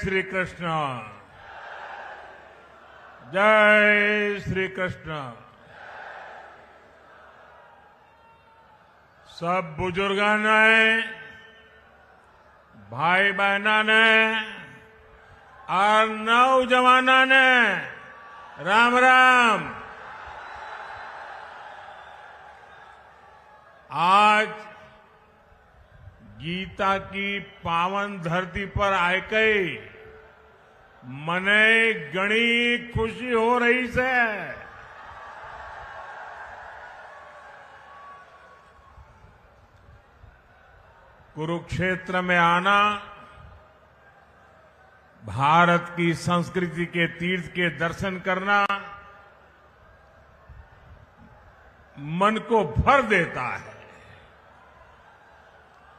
श्री कृष्ण। जय श्री कृष्ण। सब बुजुर्गों ने, भाई बहनों ने और नौजवानों ने राम राम। आज गीता की पावन धरती पर आके मने घणी खुशी हो रही है। कुरुक्षेत्र में आना भारत की संस्कृति के तीर्थ के दर्शन करना मन को भर देता है।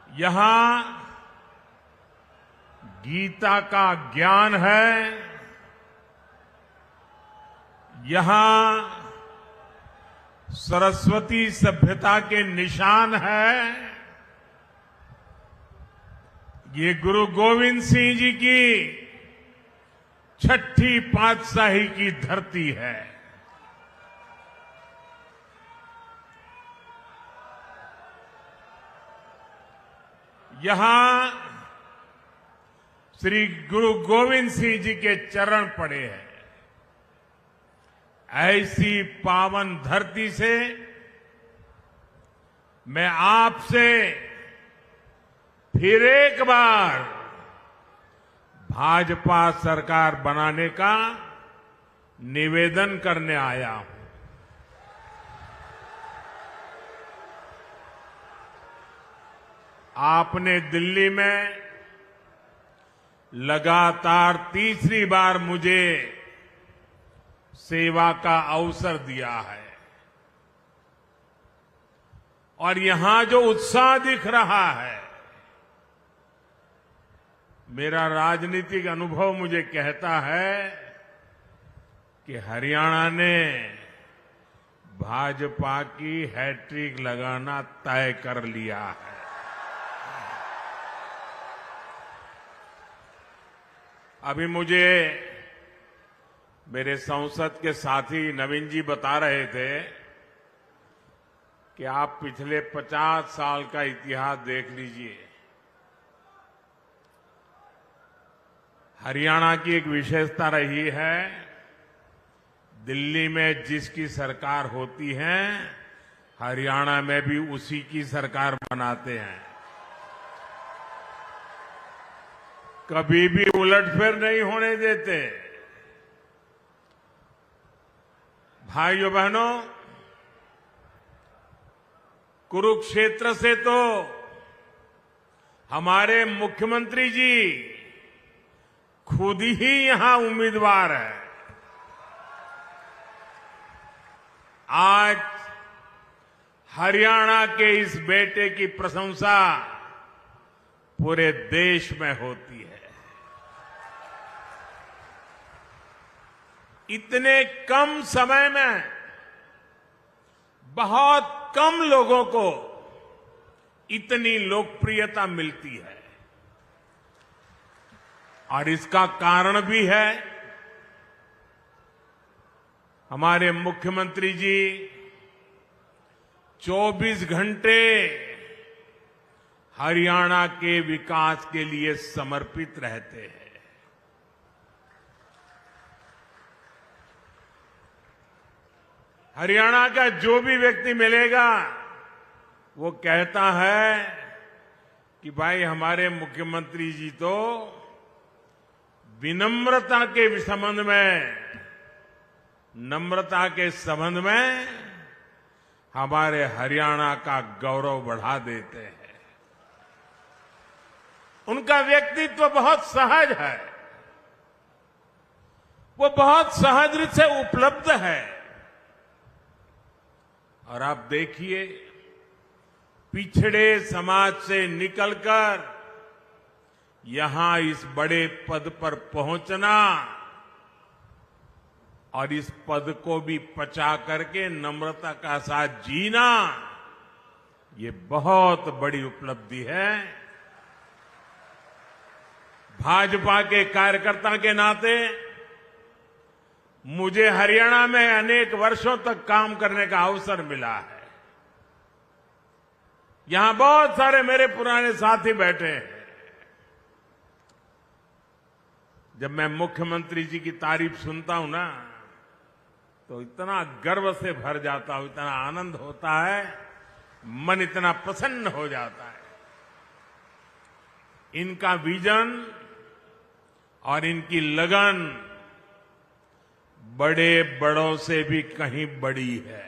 यहां गीता का ज्ञान है, यहां सरस्वती सभ्यता के निशान है। ये गुरु गोविंद सिंह जी की छठी पातशाही की धरती है। यहां श्री गुरु गोविंद सिंह जी के चरण पड़े हैं। ऐसी पावन धरती से मैं आपसे फिर एक बार भाजपा सरकार बनाने का निवेदन करने आया हूं। आपने दिल्ली में लगातार तीसरी बार मुझे सेवा का अवसर दिया है और यहां जो उत्साह दिख रहा है, मेरा राजनीतिक अनुभव मुझे कहता है कि हरियाणा ने भाजपा की हैट्रिक लगाना तय कर लिया है। अभी मुझे मेरे संसद के साथी नवीन जी बता रहे थे कि आप पिछले 50 साल का इतिहास देख लीजिए। हरियाणा की एक विशेषता रही है, दिल्ली में जिसकी सरकार होती है हरियाणा में भी उसी की सरकार बनाते हैं। कभी भी उलटफेर नहीं होने देते। भाइयों बहनों, कुरुक्षेत्र से तो हमारे मुख्यमंत्री जी खुद ही यहां उम्मीदवार है। आज हरियाणा के इस बेटे की प्रशंसा पूरे देश में होती है। इतने कम समय में बहुत कम लोगों को इतनी लोकप्रियता मिलती है और इसका कारण भी है हमारे मुख्यमंत्री जी 24 घंटे हरियाणा के विकास के लिए समर्पित रहते हैं। हरियाणा का जो भी व्यक्ति मिलेगा वो कहता है कि भाई हमारे मुख्यमंत्री जी तो विनम्रता के संबंध में, नम्रता के संबंध में हमारे हरियाणा का गौरव बढ़ा देते हैं। उनका व्यक्तित्व बहुत सहज है, वो बहुत सहज रूप से उपलब्ध है। और आप देखिए, पिछड़े समाज से निकलकर यहां इस बड़े पद पर पहुंचना और इस पद को भी पचा करके नम्रता का साथ जीना, ये बहुत बड़ी उपलब्धि है। भाजपा के कार्यकर्ता के नाते मुझे हरियाणा में अनेक वर्षों तक काम करने का अवसर मिला है। यहां बहुत सारे मेरे पुराने साथी बैठे हैं। जब मैं मुख्यमंत्री जी की तारीफ सुनता हूं ना, तो इतना गर्व से भर जाता हूं, इतना आनंद होता है, मन इतना प्रसन्न हो जाता है। इनका विजन और इनकी लगन बड़े बड़ों से भी कहीं बड़ी है।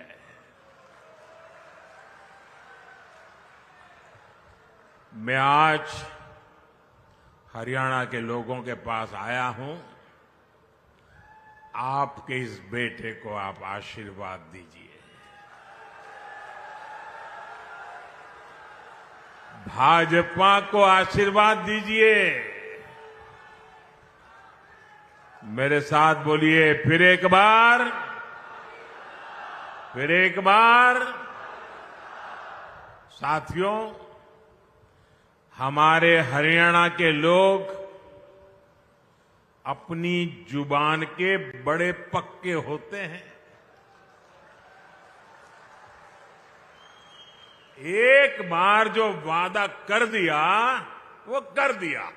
मैं आज हरियाणा के लोगों के पास आया हूं। आपके इस बेटे को आप आशीर्वाद दीजिए। भाजपा को आशीर्वाद दीजिए। मेरे साथ बोलिए, फिर एक बार, फिर एक बार। साथियों, हमारे हरियाणा के लोग अपनी जुबान के बड़े पक्के होते हैं। एक बार जो वादा कर दिया वो कर दिया।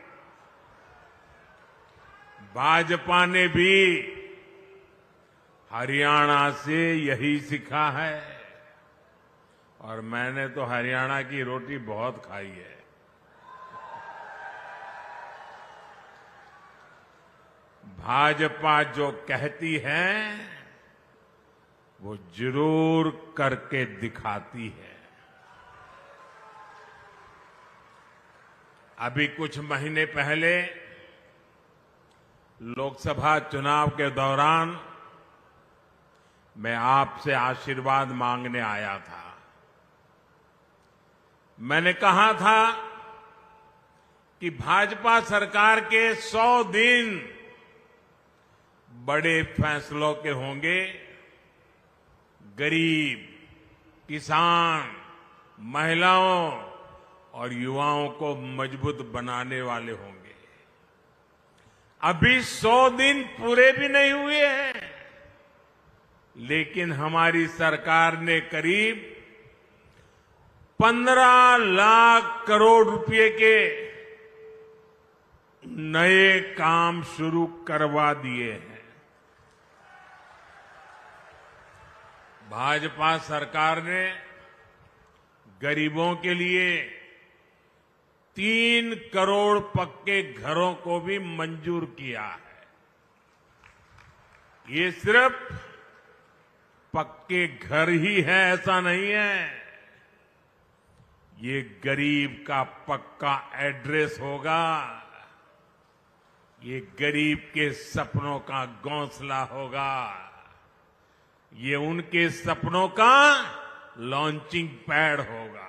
भाजपा ने भी हरियाणा से यही सीखा है, और मैंने तो हरियाणा की रोटी बहुत खाई है। भाजपा जो कहती है वो जरूर करके दिखाती है। अभी कुछ महीने पहले लोकसभा चुनाव के दौरान मैं आपसे आशीर्वाद मांगने आया था। मैंने कहा था कि भाजपा सरकार के 100 दिन बड़े फैसलों के होंगे। गरीब, किसान, महिलाओं और युवाओं को मजबूत बनाने वाले होंगे। अभी 100 दिन पूरे भी नहीं हुए हैं, लेकिन हमारी सरकार ने करीब 15 लाख करोड़ रुपए के नए काम शुरू करवा दिए हैं। भाजपा सरकार ने गरीबों के लिए 3 करोड़ पक्के घरों को भी मंजूर किया है। ये सिर्फ पक्के घर ही है ऐसा नहीं है, ये गरीब का पक्का एड्रेस होगा। ये गरीब के सपनों का घोंसला होगा। ये उनके सपनों का लॉन्चिंग पैड होगा।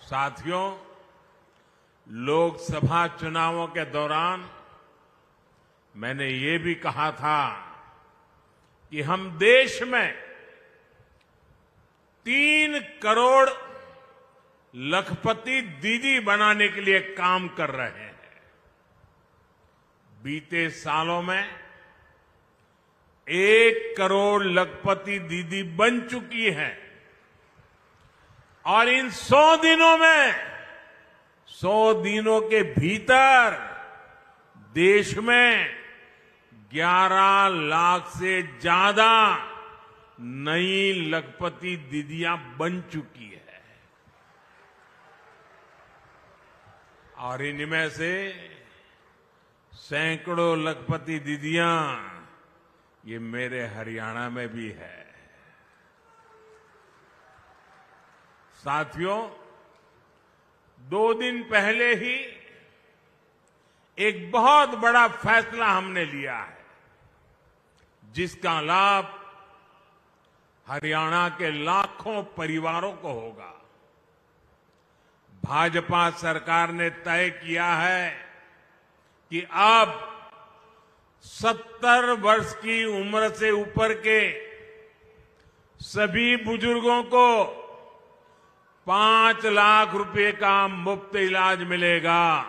साथियों, लोकसभा चुनावों के दौरान मैंने ये भी कहा था कि हम देश में 3 करोड़ लखपति दीदी बनाने के लिए काम कर रहे हैं। बीते सालों में 1 करोड़ लखपति दीदी बन चुकी है, और इन 100 दिनों में 100 दिनों के भीतर देश में 11 लाख से ज्यादा नई लखपति दीदियां बन चुकी है। और इनमें से सैकड़ों लखपति दीदियां ये मेरे हरियाणा में भी है। साथियों, 2 दिन पहले ही एक बहुत बड़ा फैसला हमने लिया है, जिसका लाभ हरियाणा के लाखों परिवारों को होगा। भाजपा सरकार ने तय किया है कि अब 70 वर्ष की उम्र से ऊपर के सभी बुजुर्गों को 5 लाख रुपए का मुफ्त इलाज मिलेगा।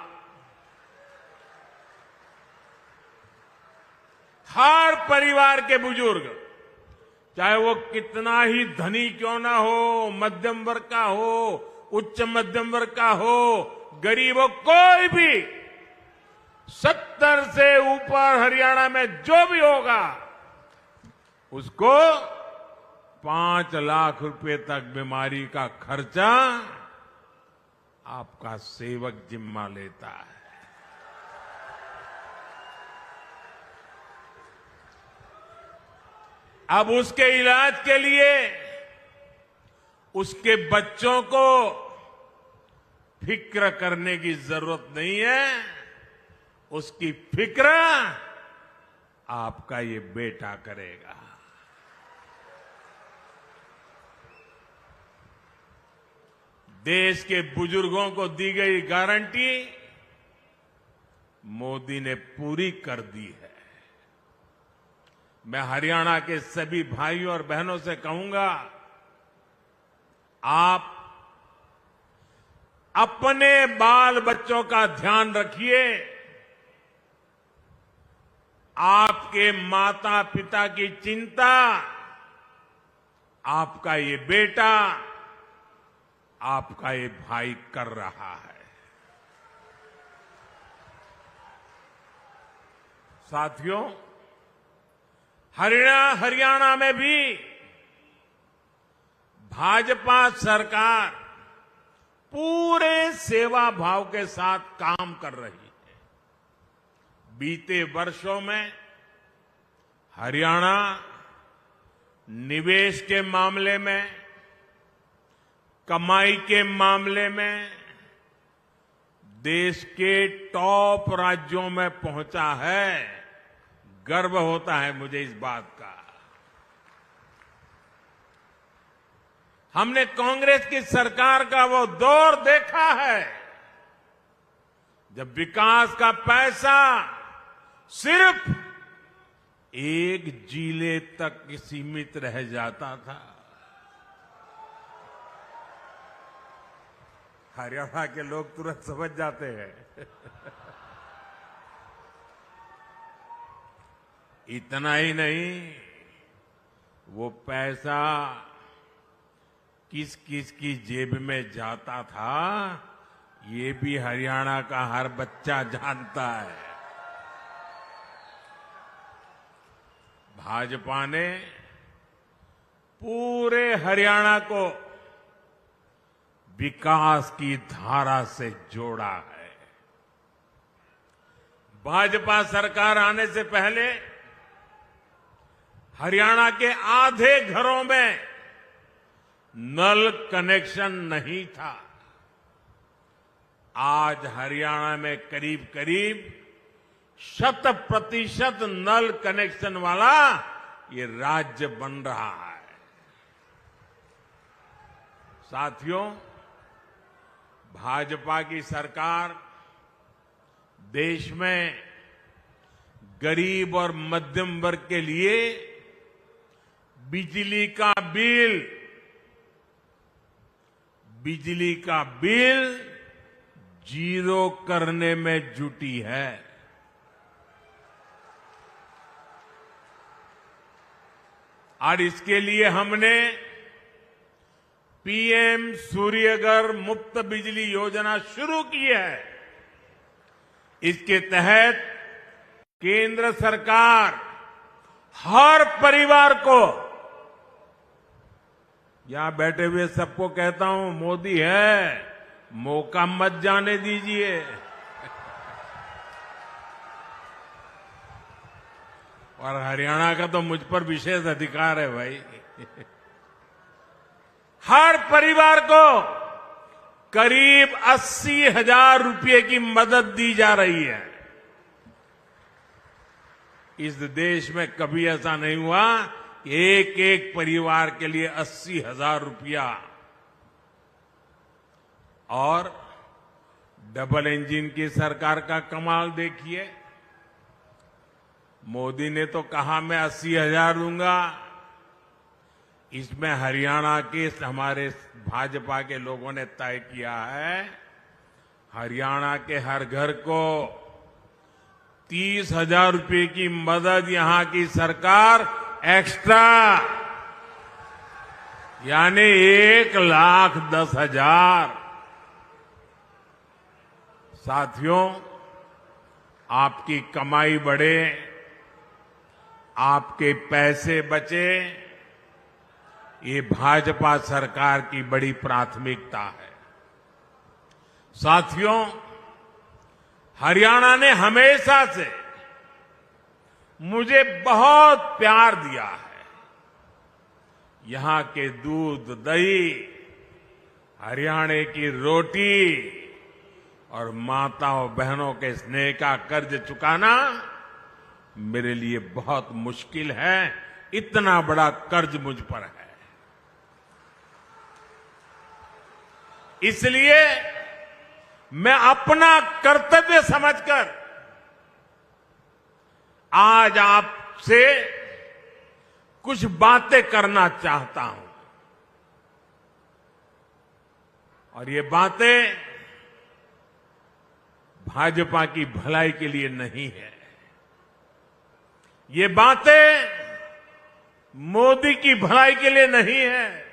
हर परिवार के बुजुर्ग, चाहे वो कितना ही धनी क्यों ना हो, मध्यम वर्ग का हो, उच्च मध्यम वर्ग का हो, गरीब हो, कोई भी 70 से ऊपर हरियाणा में जो भी होगा उसको 5 लाख रुपए तक बीमारी का खर्चा आपका सेवक जिम्मा लेता है। अब उसके इलाज के लिए उसके बच्चों को फिक्र करने की जरूरत नहीं है। उसकी फिक्र आपका ये बेटा करेगा। देश के बुजुर्गों को दी गई गारंटी मोदी ने पूरी कर दी है। मैं हरियाणा के सभी भाइयों और बहनों से कहूंगा, आप अपने बाल बच्चों का ध्यान रखिए। आपके माता पिता की चिंता आपका ये बेटा, आपका ये भाई कर रहा है। साथियों, हरियाणा में भी भाजपा सरकार पूरे सेवा भाव के साथ काम कर रही है। बीते वर्षों में हरियाणा निवेश के मामले में, कमाई के मामले में देश के टॉप राज्यों में पहुंचा है। गर्व होता है मुझे इस बात का। हमने कांग्रेस की सरकार का वो दौर देखा है जब विकास का पैसा सिर्फ एक जिले तक सीमित रह जाता था। हरियाणा के लोग तुरंत समझ जाते हैं। इतना ही नहीं, वो पैसा किस किस की जेब में जाता था ये भी हरियाणा का हर बच्चा जानता है। भाजपा ने पूरे हरियाणा को विकास की धारा से जोड़ा है। भाजपा सरकार आने से पहले हरियाणा के आधे घरों में नल कनेक्शन नहीं था। आज हरियाणा में करीब करीब 100% नल कनेक्शन वाला ये राज्य बन रहा है। साथियों, भाजपा की सरकार देश में गरीब और मध्यम वर्ग के लिए बिजली का बिल जीरो करने में जुटी है। और इसके लिए हमने पीएम सूर्यघर मुफ्त बिजली योजना शुरू की है। इसके तहत केंद्र सरकार हर परिवार को, यहां बैठे हुए सबको कहता हूं, मोदी है, मौका मत जाने दीजिए। और हरियाणा का तो मुझ पर विशेष अधिकार है भाई। हर परिवार को करीब 80,000 रुपये की मदद दी जा रही है। इस देश में कभी ऐसा नहीं हुआ कि एक एक परिवार के लिए 80,000 रुपया। और डबल इंजन की सरकार का कमाल देखिए। मोदी ने तो कहा मैं 80,000 दूंगा, इसमें हरियाणा के हमारे भाजपा के लोगों ने तय किया है, हरियाणा के हर घर को 30,000 रुपए की मदद यहां की सरकार एक्स्ट्रा, यानी 1,10,000। साथियों, आपकी कमाई बढ़े, आपके पैसे बचे, ये भाजपा सरकार की बड़ी प्राथमिकता है। साथियों, हरियाणा ने हमेशा से मुझे बहुत प्यार दिया है। यहां के दूध, दही, हरियाणा की रोटी और माताओं बहनों के स्नेह का कर्ज चुकाना मेरे लिए बहुत मुश्किल है। इतना बड़ा कर्ज मुझ पर है। इसलिए मैं अपना कर्तव्य समझकर आज आपसे कुछ बातें करना चाहता हूं। और ये बातें भाजपा की भलाई के लिए नहीं है। ये बातें मोदी की भलाई के लिए नहीं है।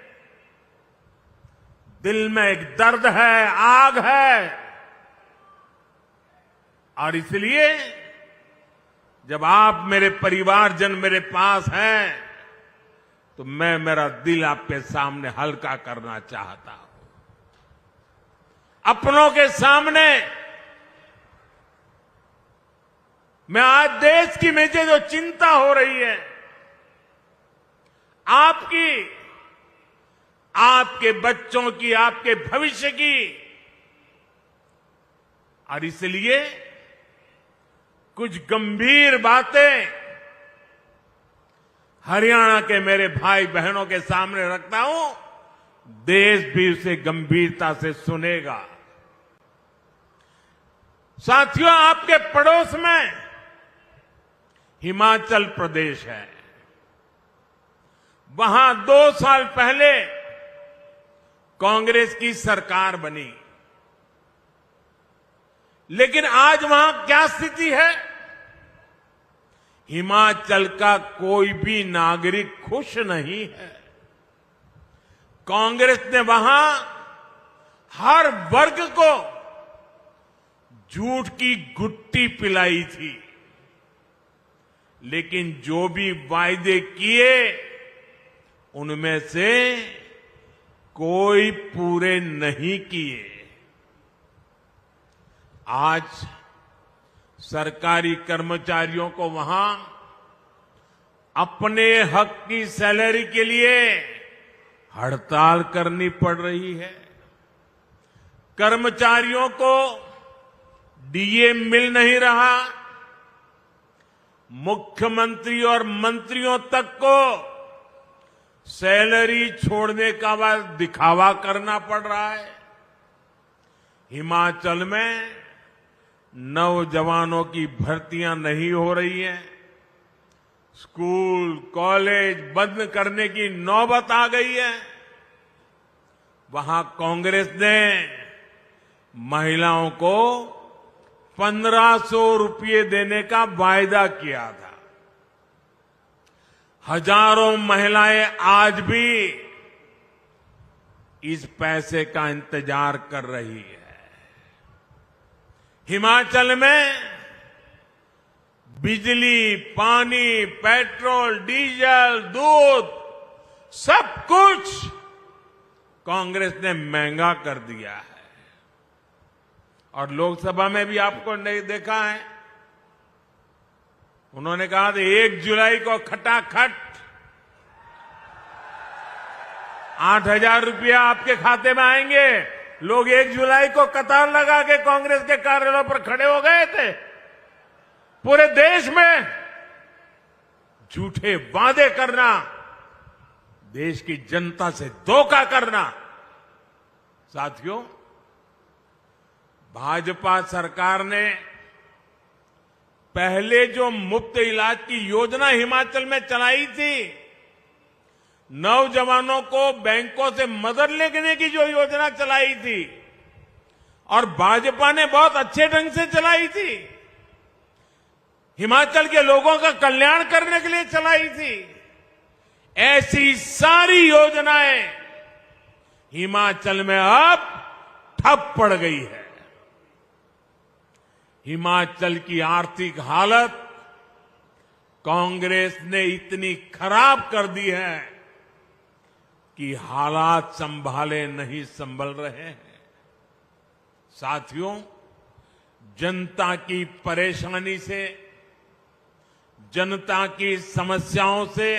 दिल में एक दर्द है, आग है। और इसलिए जब आप मेरे परिवारजन मेरे पास हैं, तो मैं मेरा दिल आपके सामने हल्का करना चाहता हूं। अपनों के सामने मैं आज देश की मुझे जो चिंता हो रही है, आपकी, आपके बच्चों की, आपके भविष्य की, और इसलिए कुछ गंभीर बातें हरियाणा के मेरे भाई बहनों के सामने रखता हूं। देश भी उसे गंभीरता से सुनेगा। साथियों, आपके पड़ोस में हिमाचल प्रदेश है। वहां 2 साल पहले कांग्रेस की सरकार बनी, लेकिन आज वहां क्या स्थिति है? हिमाचल का कोई भी नागरिक खुश नहीं है। कांग्रेस ने वहां हर वर्ग को झूठ की गुट्टी पिलाई थी, लेकिन जो भी वायदे किए उनमें से कोई पूरे नहीं किए। आज सरकारी कर्मचारियों को वहां अपने हक की सैलरी के लिए हड़ताल करनी पड़ रही है। कर्मचारियों को डीए मिल नहीं रहा। मुख्यमंत्री और मंत्रियों तक को सैलरी छोड़ने का बाद दिखावा करना पड़ रहा है। हिमाचल में नौजवानों की भर्तियां नहीं हो रही हैं। स्कूल, कॉलेज बंद करने की नौबत आ गई है। वहां कांग्रेस ने महिलाओं को 1,500 रुपये देने का वायदा किया था। हजारों महिलाएं आज भी इस पैसे का इंतजार कर रही है। हिमाचल में बिजली, पानी, पेट्रोल, डीजल, दूध सब कुछ कांग्रेस ने महंगा कर दिया है। और लोकसभा में भी आपको नहीं देखा है, उन्होंने कहा था 1 जुलाई को खटाखट 8,000 रुपया आपके खाते में आएंगे। लोग 1 जुलाई को कतार लगा के कांग्रेस के कार्यालयों पर खड़े हो गए थे। पूरे देश में झूठे वादे करना, देश की जनता से धोखा करना। साथियों, भाजपा सरकार ने पहले जो मुफ्त इलाज की योजना हिमाचल में चलाई थी, नौजवानों को बैंकों से मदद लेने की जो योजना चलाई थी और भाजपा ने बहुत अच्छे ढंग से चलाई थी, हिमाचल के लोगों का कल्याण करने के लिए चलाई थी, ऐसी सारी योजनाएं हिमाचल में अब ठप पड़ गई है। हिमाचल की आर्थिक हालत कांग्रेस ने इतनी खराब कर दी है कि हालात संभाले नहीं संभल रहे हैं। साथियों, जनता की परेशानी से, जनता की समस्याओं से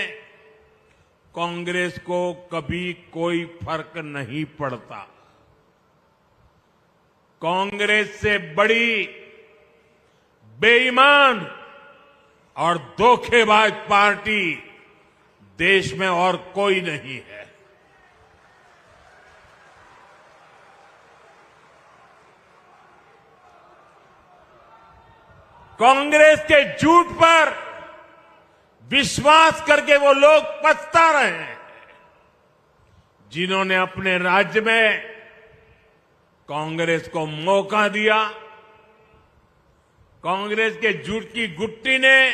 कांग्रेस को कभी कोई फर्क नहीं पड़ता। कांग्रेस से बड़ी बेईमान और धोखेबाज पार्टी देश में और कोई नहीं है। कांग्रेस के झूठ पर विश्वास करके वो लोग पछता रहे हैं जिन्होंने अपने राज्य में कांग्रेस को मौका दिया। कांग्रेस के झूठ की गुट्टी ने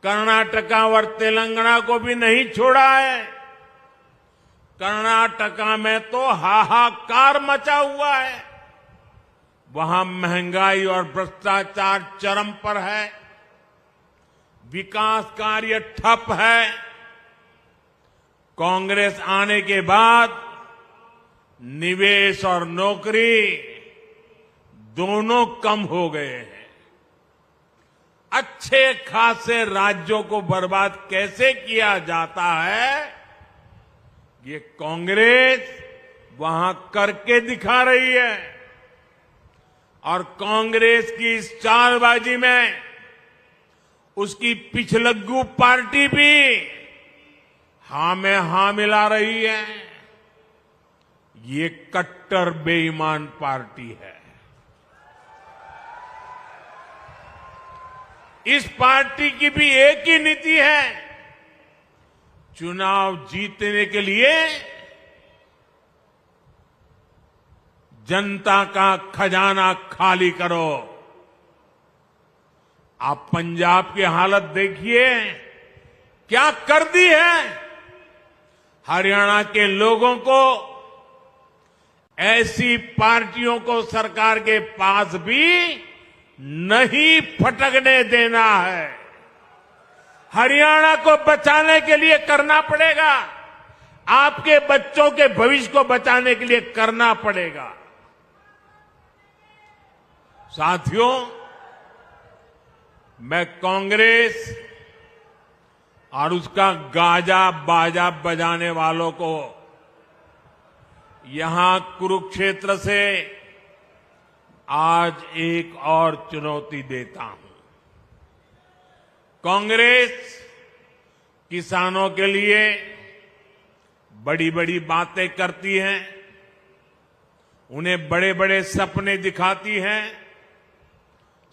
कर्नाटका और तेलंगाना को भी नहीं छोड़ा है। कर्नाटका में तो हाहाकार मचा हुआ है, वहां महंगाई और भ्रष्टाचार चरम पर है, विकास कार्य ठप है। कांग्रेस आने के बाद निवेश और नौकरी दोनों कम हो गए हैं। अच्छे खासे राज्यों को बर्बाद कैसे किया जाता है, ये कांग्रेस वहां करके दिखा रही है। और कांग्रेस की इस चालबाजी में उसकी पिछलग्गू पार्टी भी हां में हां मिला रही है। ये कट्टर बेईमान पार्टी है। इस पार्टी की भी एक ही नीति है, चुनाव जीतने के लिए जनता का खजाना खाली करो। आप पंजाब की हालत देखिए, क्या कर दी है। हरियाणा के लोगों को ऐसी पार्टियों को सरकार के पास भी नहीं फटकने देना है। हरियाणा को बचाने के लिए करना पड़ेगा, आपके बच्चों के भविष्य को बचाने के लिए करना पड़ेगा। साथियों, मैं कांग्रेस और उसका गाजा बाजा बजाने वालों को यहां कुरुक्षेत्र से आज एक और चुनौती देता हूं। कांग्रेस किसानों के लिए बड़ी बड़ी बातें करती है, उन्हें बड़े बड़े सपने दिखाती है।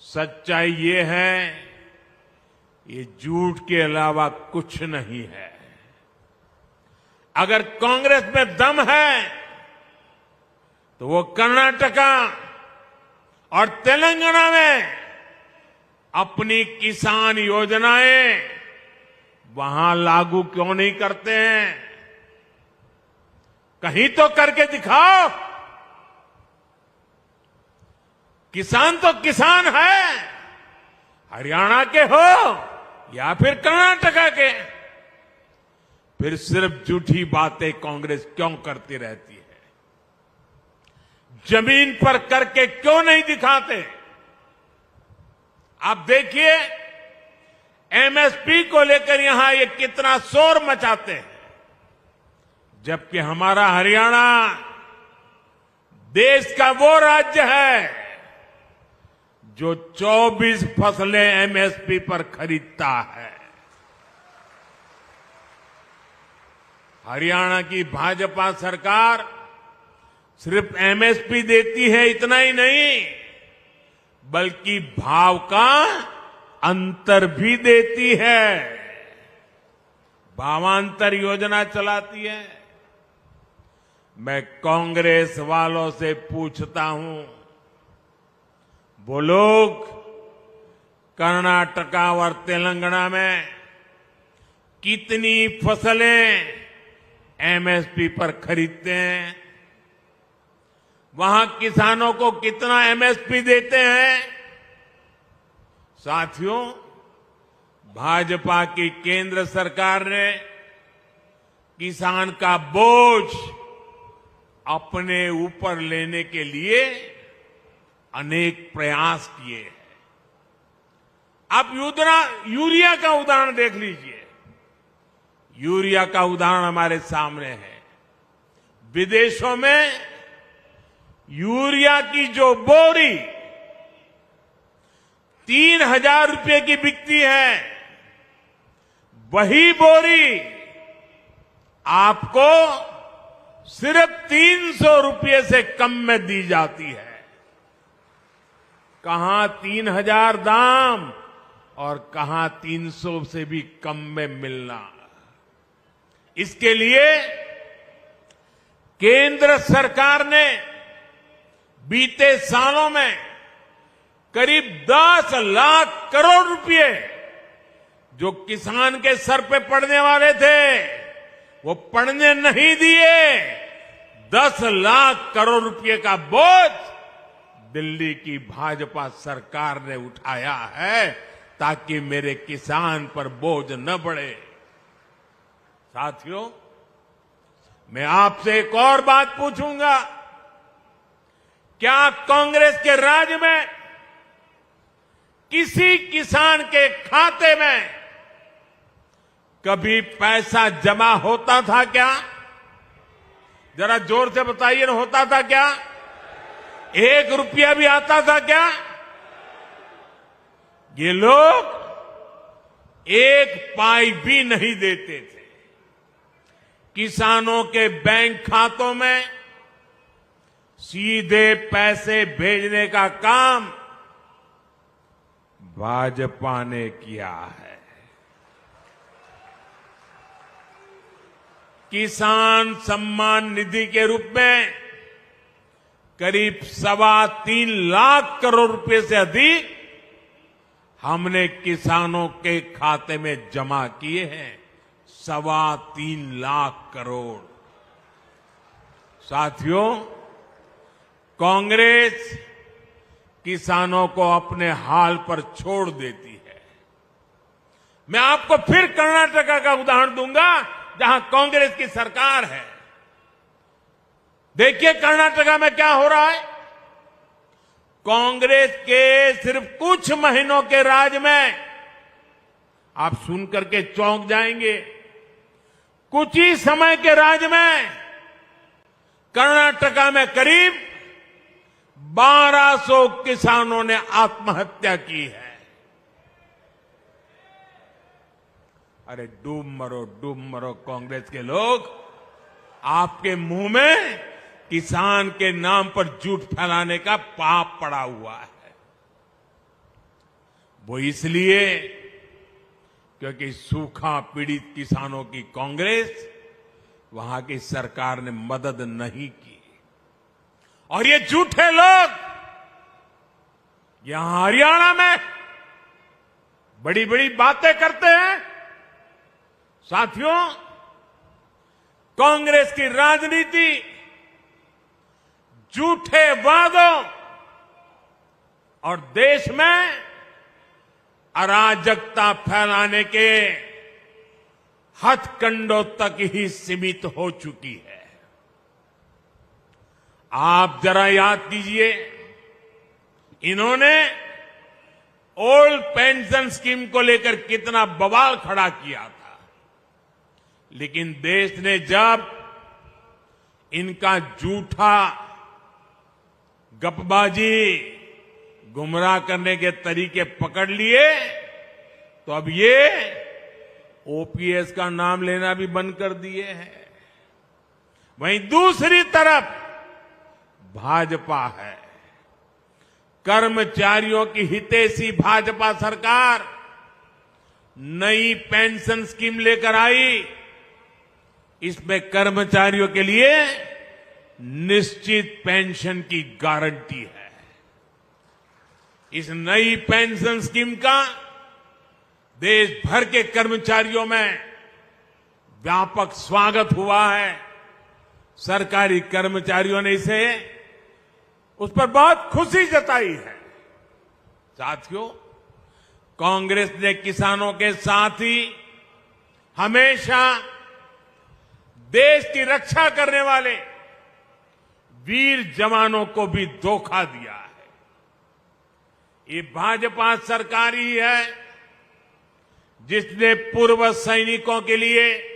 सच्चाई ये है, ये झूठ के अलावा कुछ नहीं है। अगर कांग्रेस में दम है तो वो कर्नाटका और तेलंगाना में अपनी किसान योजनाएं वहां लागू क्यों नहीं करते हैं? कहीं तो करके दिखाओ। किसान तो किसान है, हरियाणा के हो या फिर कर्नाटका के। फिर सिर्फ झूठी बातें कांग्रेस क्यों करती रहती है? जमीन पर करके क्यों नहीं दिखाते? आप देखिए, एमएसपी को लेकर यहां ये कितना शोर मचाते हैं, जबकि हमारा हरियाणा देश का वो राज्य है जो 24 फसलें एमएसपी पर खरीदता है। हरियाणा की भाजपा सरकार सिर्फ एमएसपी देती है, इतना ही नहीं, बल्कि भाव का अंतर भी देती है। भावांतर योजना चलाती है। मैं कांग्रेस वालों से पूछता हूं, वो लोग कर्नाटका और तेलंगाना में कितनी फसलें एमएसपी पर खरीदते हैं, वहां किसानों को कितना एमएसपी देते हैं। साथियों, भाजपा की केंद्र सरकार ने किसान का बोझ अपने ऊपर लेने के लिए अनेक प्रयास किए हैं। आप यूरिया का उदाहरण देख लीजिए। यूरिया का उदाहरण हमारे सामने है। विदेशों में यूरिया की जो बोरी 3,000 रुपए की बिकती है, वही बोरी आपको सिर्फ 300 रुपए से कम में दी जाती है। कहां 3,000 दाम और कहां 300 से भी कम में मिलना। इसके लिए केंद्र सरकार ने बीते सालों में करीब 10 लाख करोड़ रुपए जो किसान के सर पे पड़ने वाले थे, वो पड़ने नहीं दिए। 10 लाख करोड़ रुपए का बोझ दिल्ली की भाजपा सरकार ने उठाया है, ताकि मेरे किसान पर बोझ न बढ़े। साथियों, मैं आपसे एक और बात पूछूंगा, क्या कांग्रेस के राज में किसी किसान के खाते में कभी पैसा जमा होता था क्या? जरा जोर से बताइए ना, होता था क्या? 1 रुपया भी आता था क्या? ये लोग 1 पाई भी नहीं देते थे। किसानों के बैंक खातों में सीधे पैसे भेजने का काम भाजपा ने किया है। किसान सम्मान निधि के रूप में करीब 3.25 लाख करोड़ रुपए से अधिक हमने किसानों के खाते में जमा किए हैं। 3.25 लाख करोड़। साथियों, कांग्रेस किसानों को अपने हाल पर छोड़ देती है। मैं आपको फिर कर्नाटका का उदाहरण दूंगा, जहां कांग्रेस की सरकार है। देखिए कर्नाटका में क्या हो रहा है। कांग्रेस के सिर्फ कुछ महीनों के राज में आप सुनकर के चौंक जाएंगे। कुछ ही समय के राज में कर्नाटका में करीब 1200 किसानों ने आत्महत्या की है। अरे डूब मरो कांग्रेस के लोग, आपके मुंह में किसान के नाम पर झूठ फैलाने का पाप पड़ा हुआ है। वो इसलिए क्योंकि सूखा पीड़ित किसानों की कांग्रेस, वहां की सरकार ने मदद नहीं की। और ये झूठे लोग यहां हरियाणा में बड़ी बड़ी बातें करते हैं। साथियों, कांग्रेस की राजनीति झूठे वादों और देश में अराजकता फैलाने के हथकंडों तक ही सीमित हो चुकी है। आप जरा याद कीजिए, इन्होंने ओल्ड पेंशन स्कीम को लेकर कितना बवाल खड़ा किया था। लेकिन देश ने जब इनका झूठा गपबाजी, गुमराह करने के तरीके पकड़ लिए, तो अब ये ओपीएस का नाम लेना भी बंद कर दिए हैं। वहीं दूसरी तरफ भाजपा है। कर्मचारियों की हितैषी भाजपा सरकार नई पेंशन स्कीम लेकर आई। इसमें कर्मचारियों के लिए निश्चित पेंशन की गारंटी है। इस नई पेंशन स्कीम का देश भर के कर्मचारियों में व्यापक स्वागत हुआ है। सरकारी कर्मचारियों ने इसे उस पर बहुत खुशी जताई है। साथियों, कांग्रेस ने किसानों के साथ ही हमेशा देश की रक्षा करने वाले वीर जवानों को भी धोखा दिया है। ये भाजपा सरकार ही है जिसने पूर्व सैनिकों के लिए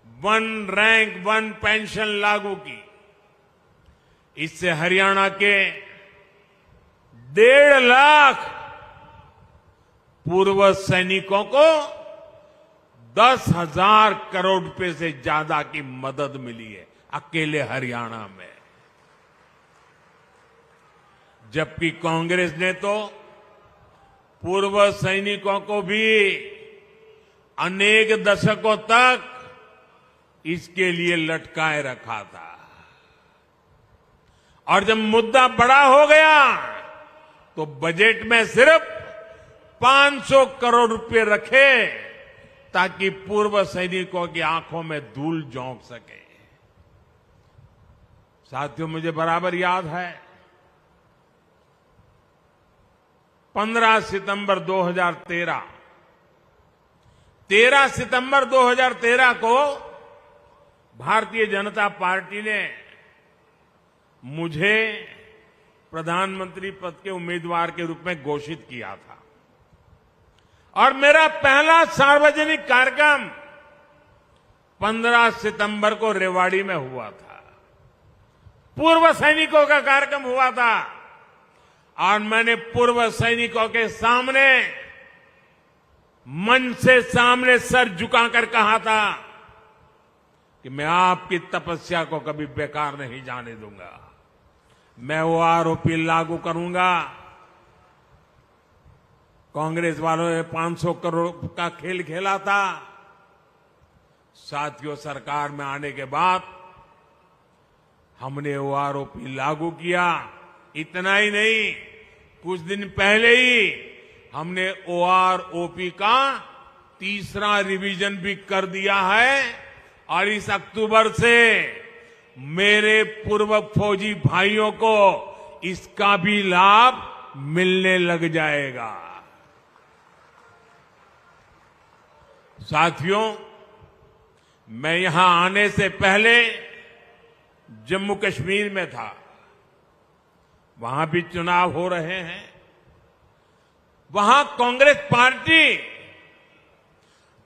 1 रैंक 1 पेंशन लागू की। इससे हरियाणा के 1.5 लाख पूर्व सैनिकों को 10,000 करोड़ रुपए से ज्यादा की मदद मिली है अकेले हरियाणा में। जबकि कांग्रेस ने तो पूर्व सैनिकों को भी अनेक दशकों तक इसके लिए लटकाए रखा था। और जब मुद्दा बड़ा हो गया तो बजट में सिर्फ 500 करोड़ रुपए रखे ताकि पूर्व सैनिकों की आंखों में धूल झोंक सके। साथियों, मुझे बराबर याद है 15 सितंबर 2013 को भारतीय जनता पार्टी ने मुझे प्रधानमंत्री पद के उम्मीदवार के रूप में घोषित किया था और मेरा पहला सार्वजनिक कार्यक्रम 15 सितंबर को रेवाड़ी में हुआ था। पूर्व सैनिकों का कार्यक्रम हुआ था और मैंने पूर्व सैनिकों के सामने मंच से सामने सर झुकाकर कहा था कि मैं आपकी तपस्या को कभी बेकार नहीं जाने दूंगा। मैं वो आरोपी लागू करूंगा। कांग्रेस वालों ने 500 करोड़ का खेल खेला था। साथियों, सरकार में आने के बाद हमने वो आरोपी लागू किया। इतना ही नहीं, कुछ दिन पहले ही हमने ओआरओपी का तीसरा रिवीजन भी कर दिया है और इस अक्टूबर से मेरे पूर्व फौजी भाइयों को इसका भी लाभ मिलने लग जाएगा। साथियों, मैं यहां आने से पहले जम्मू कश्मीर में था। वहां भी चुनाव हो रहे हैं। वहां कांग्रेस पार्टी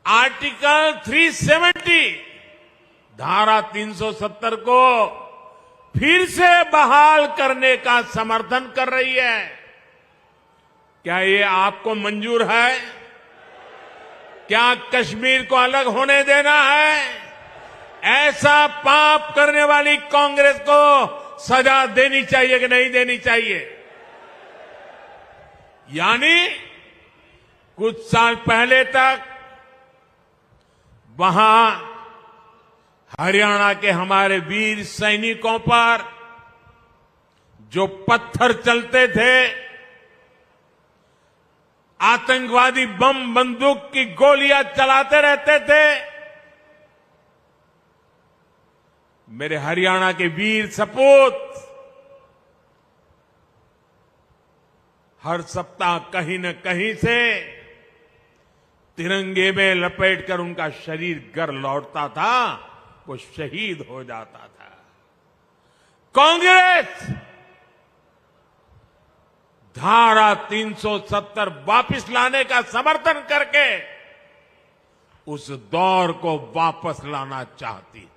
आर्टिकल 370 धारा 370 को फिर से बहाल करने का समर्थन कर रही है। क्या ये आपको मंजूर है? क्या कश्मीर को अलग होने देना है? ऐसा पाप करने वाली कांग्रेस को सजा देनी चाहिए कि नहीं देनी चाहिए? यानी कुछ साल पहले तक वहां हरियाणा के हमारे वीर सैनिकों पर जो पत्थर चलते थे, आतंकवादी बम बंदूक की गोलियां चलाते रहते थे, मेरे हरियाणा के वीर सपूत हर सप्ताह कहीं न कहीं से तिरंगे में लपेटकर उनका शरीर घर लौटता था, वो शहीद हो जाता था। कांग्रेस धारा 370 वापस लाने का समर्थन करके उस दौर को वापस लाना चाहती है।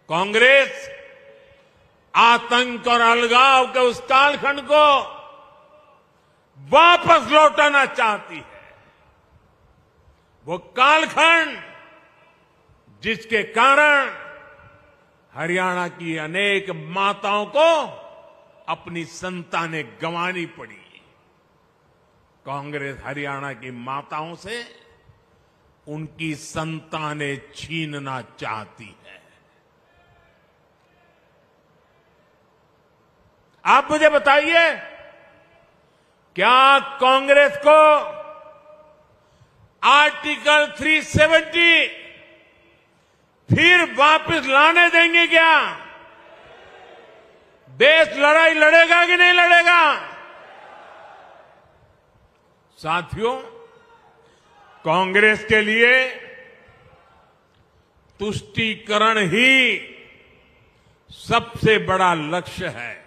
कांग्रेस आतंक और अलगाव के उस कालखंड को वापस लौटाना चाहती है। वो कालखंड जिसके कारण हरियाणा की अनेक माताओं को अपनी संतानें गंवानी पड़ी। कांग्रेस हरियाणा की माताओं से उनकी संतानें छीनना चाहती है। आप मुझे बताइए, क्या कांग्रेस को आर्टिकल 370 फिर वापस लाने देंगे क्या? देश लड़ाई लड़ेगा कि नहीं लड़ेगा? साथियों, कांग्रेस के लिए तुष्टीकरण ही सबसे बड़ा लक्ष्य है।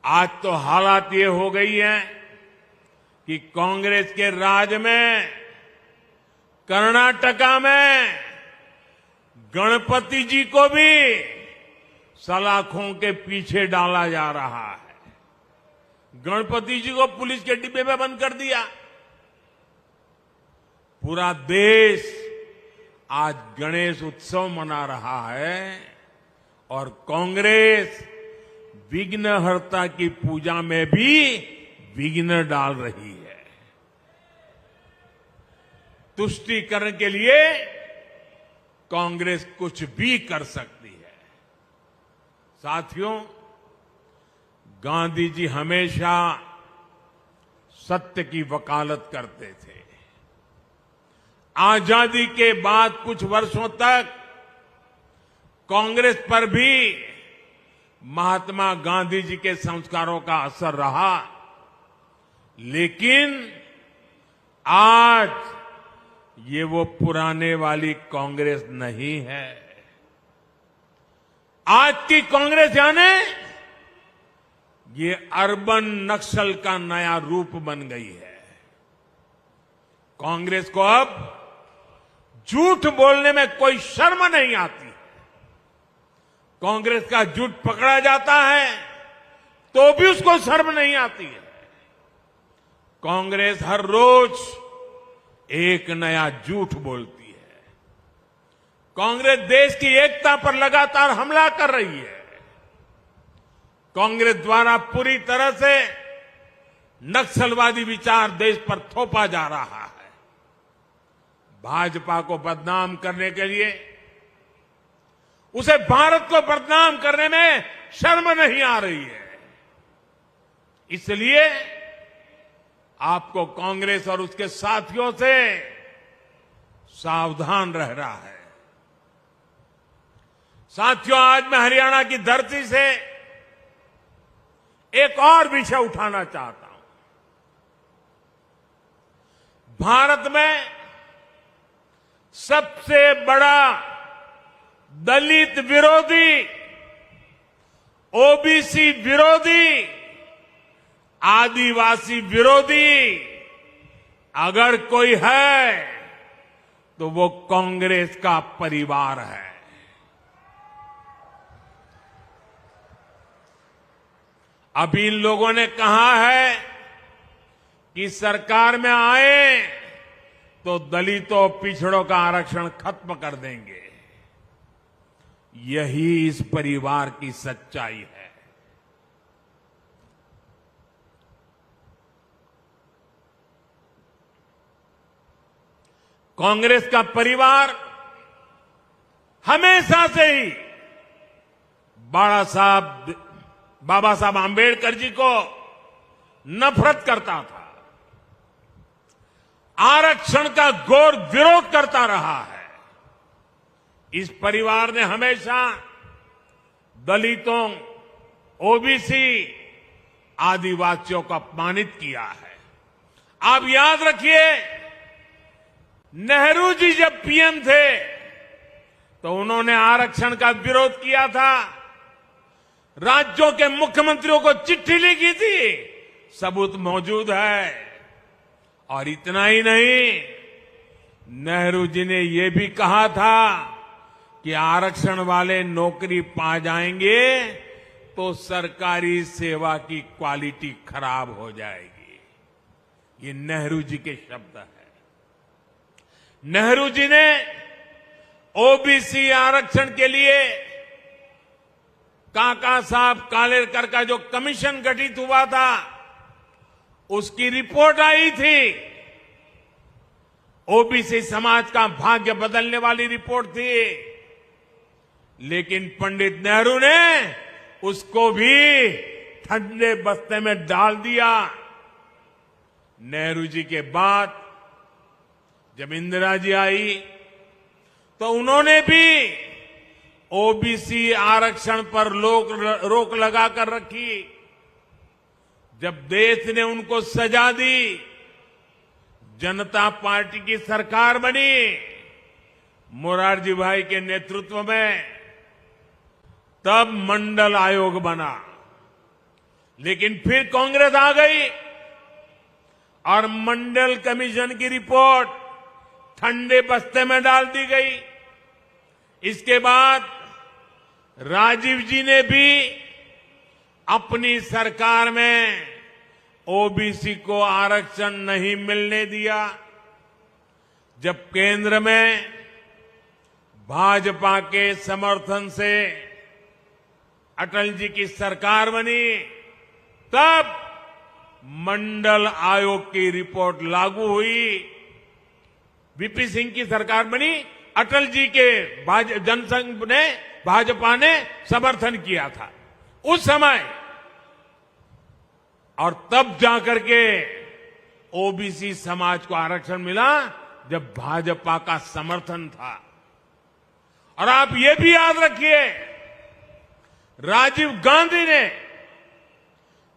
आज तो हालात ये हो गई है कि कांग्रेस के राज में कर्नाटका में गणपति जी को भी सलाखों के पीछे डाला जा रहा है। गणपति जी को पुलिस के डिब्बे में बंद कर दिया। पूरा देश आज गणेश उत्सव मना रहा है और कांग्रेस विघ्नहर्ता की पूजा में भी विघ्न डाल रही है। तुष्टीकरण के लिए कांग्रेस कुछ भी कर सकती है। साथियों, गांधी जी हमेशा सत्य की वकालत करते थे। आजादी के बाद कुछ वर्षों तक कांग्रेस पर भी महात्मा गांधी जी के संस्कारों का असर रहा, लेकिन आज ये वो पुराने वाली कांग्रेस नहीं है। आज की कांग्रेस यानी ये अर्बन नक्सल का नया रूप बन गई है। कांग्रेस को अब झूठ बोलने में कोई शर्म नहीं आती। कांग्रेस का झूठ पकड़ा जाता है तो भी उसको शर्म नहीं आती है। कांग्रेस हर रोज एक नया झूठ बोलती है। कांग्रेस देश की एकता पर लगातार हमला कर रही है। कांग्रेस द्वारा पूरी तरह से नक्सलवादी विचार देश पर थोपा जा रहा है। भाजपा को बदनाम करने के लिए, उसे भारत को बदनाम करने में शर्म नहीं आ रही है। इसलिए आपको कांग्रेस और उसके साथियों से सावधान रहना है। साथियों, आज मैं हरियाणा की धरती से एक और विषय उठाना चाहता हूं। भारत में सबसे बड़ा दलित विरोधी, ओबीसी विरोधी, आदिवासी विरोधी अगर कोई है तो वो कांग्रेस का परिवार है। अभी इन लोगों ने कहा है कि सरकार में आए तो दलितों पिछड़ों का आरक्षण खत्म कर देंगे। यही इस परिवार की सच्चाई है। कांग्रेस का परिवार हमेशा से ही बाबा साहब आंबेडकर जी को नफरत करता था, आरक्षण का घोर विरोध करता रहा है। इस परिवार ने हमेशा दलितों, ओबीसी, आदिवासियों को अपमानित किया है। आप याद रखिए, नेहरू जी जब पीएम थे तो उन्होंने आरक्षण का विरोध किया था। राज्यों के मुख्यमंत्रियों को चिट्ठी लिखी थी, सबूत मौजूद है। और इतना ही नहीं, नेहरू जी ने यह भी कहा था कि आरक्षण वाले नौकरी पा जाएंगे तो सरकारी सेवा की क्वालिटी खराब हो जाएगी। ये नेहरू जी के शब्द हैं। नेहरू जी ने ओबीसी आरक्षण के लिए काका साहब कालेलकर का जो कमीशन गठित हुआ था, उसकी रिपोर्ट आई थी। ओबीसी समाज का भाग्य बदलने वाली रिपोर्ट थी, लेकिन पंडित नेहरू ने उसको भी ठंडे बस्ते में डाल दिया। नेहरू जी के बाद जब इंदिरा जी आई तो उन्होंने भी ओबीसी आरक्षण पर रोक लगाकर रखी। जब देश ने उनको सजा दी, जनता पार्टी की सरकार बनी मोरारजी भाई के नेतृत्व में, तब मंडल आयोग बना। लेकिन फिर कांग्रेस आ गई और मंडल कमीशन की रिपोर्ट ठंडे बस्ते में डाल दी गई। इसके बाद राजीव जी ने भी अपनी सरकार में ओबीसी को आरक्षण नहीं मिलने दिया। जब केंद्र में भाजपा के समर्थन से अटल जी की सरकार बनी, तब मंडल आयोग की रिपोर्ट लागू हुई। वीपी सिंह की सरकार बनी, अटल जी के जनसंघ ने, भाजपा ने समर्थन किया था उस समय, और तब जाकर के ओबीसी समाज को आरक्षण मिला जब भाजपा का समर्थन था। और आप ये भी याद रखिए, राजीव गांधी ने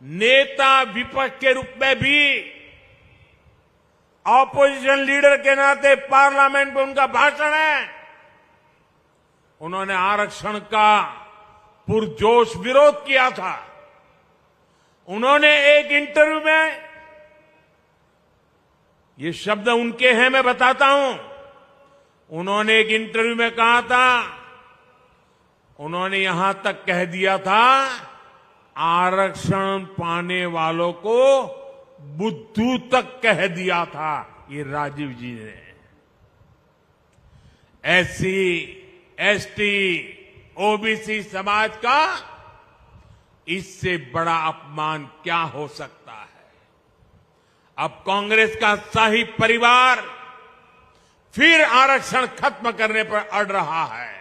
नेता विपक्ष के रूप में भी, ऑपोजिशन लीडर के नाते पार्लियामेंट में उनका भाषण है, उन्होंने आरक्षण का पुरजोश विरोध किया था। उन्होंने एक इंटरव्यू में, ये शब्द उनके हैं, मैं बताता हूं, उन्होंने एक इंटरव्यू में कहा था, उन्होंने यहां तक कह दिया था, आरक्षण पाने वालों को बुद्धू तक कह दिया था ये राजीव जी ने। एससी, एसटी, ओबीसी समाज का इससे बड़ा अपमान क्या हो सकता है। अब कांग्रेस का शाही परिवार फिर आरक्षण खत्म करने पर अड़ रहा है।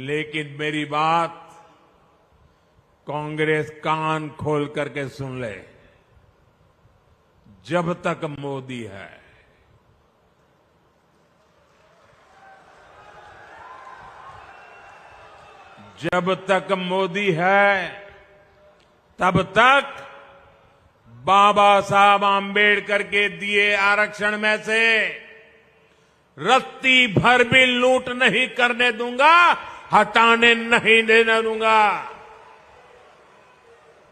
लेकिन मेरी बात कांग्रेस कान खोल करके सुन ले, जब तक मोदी है, जब तक मोदी है, तब तक बाबा साहब आंबेडकर के दिए आरक्षण में से रत्ती भर भी लूट नहीं करने दूंगा, हटाने नहीं देने दूंगा।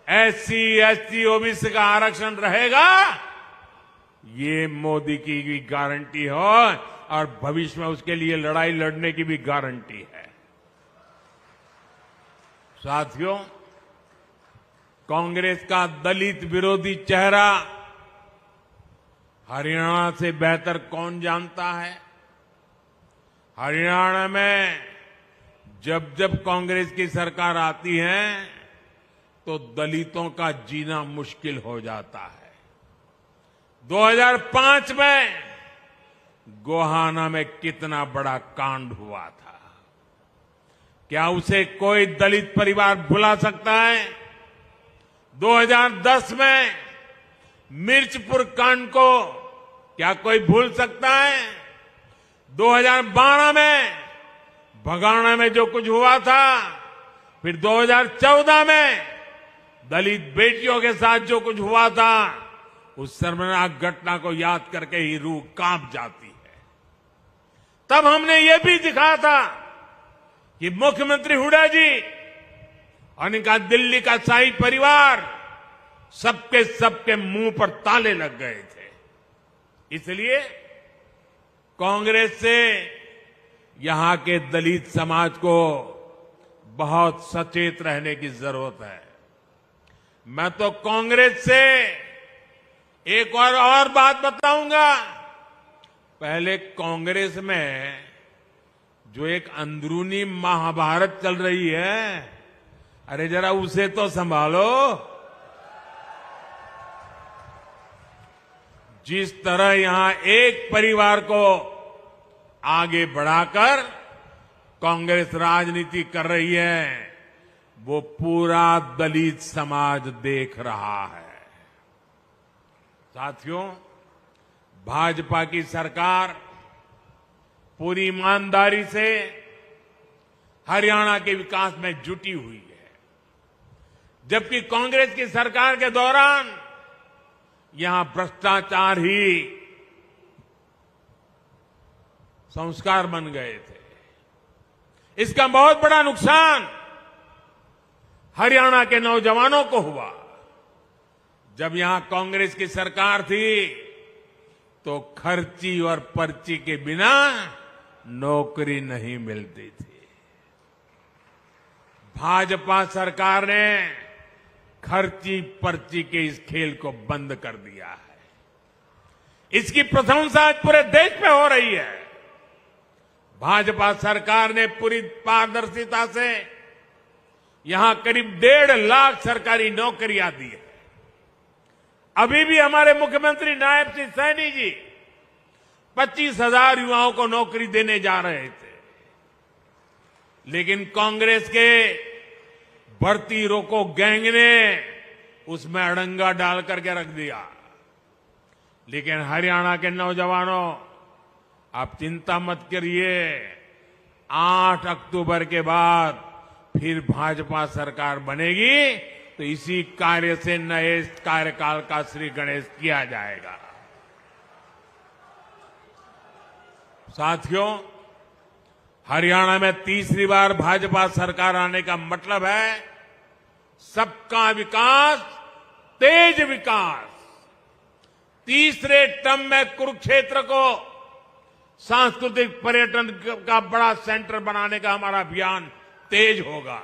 एससी, एसटी, ओबीसी का आरक्षण रहेगा, ये मोदी की भी गारंटी हो और भविष्य में उसके लिए लड़ाई लड़ने की भी गारंटी है। साथियों, कांग्रेस का दलित विरोधी चेहरा हरियाणा से बेहतर कौन जानता है। हरियाणा में जब जब कांग्रेस की सरकार आती है तो दलितों का जीना मुश्किल हो जाता है। 2005 में गोहाना में कितना बड़ा कांड हुआ था, क्या उसे कोई दलित परिवार भुला सकता है? 2010 में मिर्चपुर कांड को क्या कोई भूल सकता है? 2012 में भगाना में जो कुछ हुआ था, फिर 2014 में दलित बेटियों के साथ जो कुछ हुआ था, उस शर्मनाक घटना को याद करके ही रूह कांप जाती है। तब हमने ये भी दिखाया था कि मुख्यमंत्री हुड्डा जी और इनका दिल्ली का शाही परिवार सबके मुंह पर ताले लग गए थे। इसलिए कांग्रेस से यहां के दलित समाज को बहुत सचेत रहने की जरूरत है। मैं तो कांग्रेस से एक और बात बताऊंगा। पहले कांग्रेस में जो एक अंदरूनी महाभारत चल रही है, अरे जरा उसे तो संभालो। जिस तरह यहां एक परिवार को आगे बढ़ाकर कांग्रेस राजनीति कर रही है, वो पूरा दलित समाज देख रहा है। साथियों, भाजपा की सरकार पूरी ईमानदारी से हरियाणा के विकास में जुटी हुई है, जबकि कांग्रेस की सरकार के दौरान यहां भ्रष्टाचार ही संस्कार बन गए थे। इसका बहुत बड़ा नुकसान हरियाणा के नौजवानों को हुआ। जब यहां कांग्रेस की सरकार थी तो खर्ची और पर्ची के बिना नौकरी नहीं मिलती थी। भाजपा सरकार ने खर्ची पर्ची के इस खेल को बंद कर दिया है। इसकी प्रशंसा आज पूरे देश में हो रही है। भाजपा सरकार ने पूरी पारदर्शिता से यहां करीब 1.5 लाख सरकारी नौकरियां दी है। अभी भी हमारे मुख्यमंत्री नायब सिंह सैनी जी 25,000 युवाओं को नौकरी देने जा रहे थे, लेकिन कांग्रेस के भर्ती रोको गैंग ने उसमें अड़ंगा डाल करके रख दिया। लेकिन हरियाणा के नौजवानों, आप चिंता मत करिए, 8 अक्टूबर के बाद फिर भाजपा सरकार बनेगी तो इसी कार्य से नए कार्यकाल का श्री गणेश किया जाएगा। साथियों, हरियाणा में तीसरी बार भाजपा सरकार आने का मतलब है सबका विकास, तेज विकास। तीसरे टर्म में कुरुक्षेत्र को सांस्कृतिक पर्यटन का बड़ा सेंटर बनाने का हमारा अभियान तेज होगा।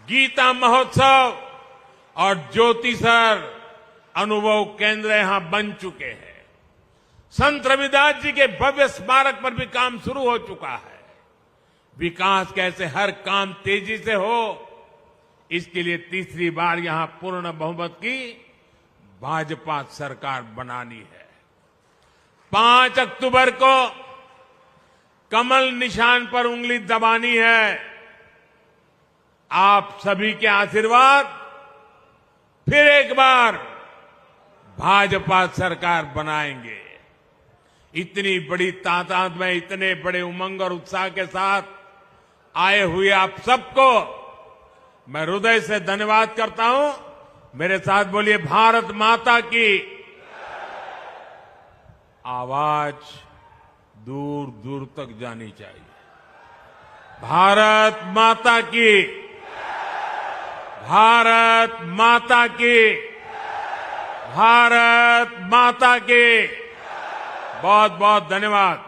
गीता महोत्सव और ज्योतिसर अनुभव केंद्र यहां बन चुके हैं। संत रविदास जी के भव्य स्मारक पर भी काम शुरू हो चुका है। विकास कैसे हर काम तेजी से हो, इसके लिए तीसरी बार यहां पूर्ण बहुमत की भाजपा सरकार बनानी है। 5 अक्टूबर को कमल निशान पर उंगली दबानी है। आप सभी के आशीर्वाद फिर एक बार भाजपा सरकार बनाएंगे। इतनी बड़ी तादाद में, इतने बड़े उमंग और उत्साह के साथ आए हुए आप सबको मैं हृदय से धन्यवाद करता हूं। मेरे साथ बोलिए, भारत माता की। आवाज दूर दूर तक जानी चाहिए। भारत माता की, भारत माता की, भारत माता की। बहुत बहुत धन्यवाद।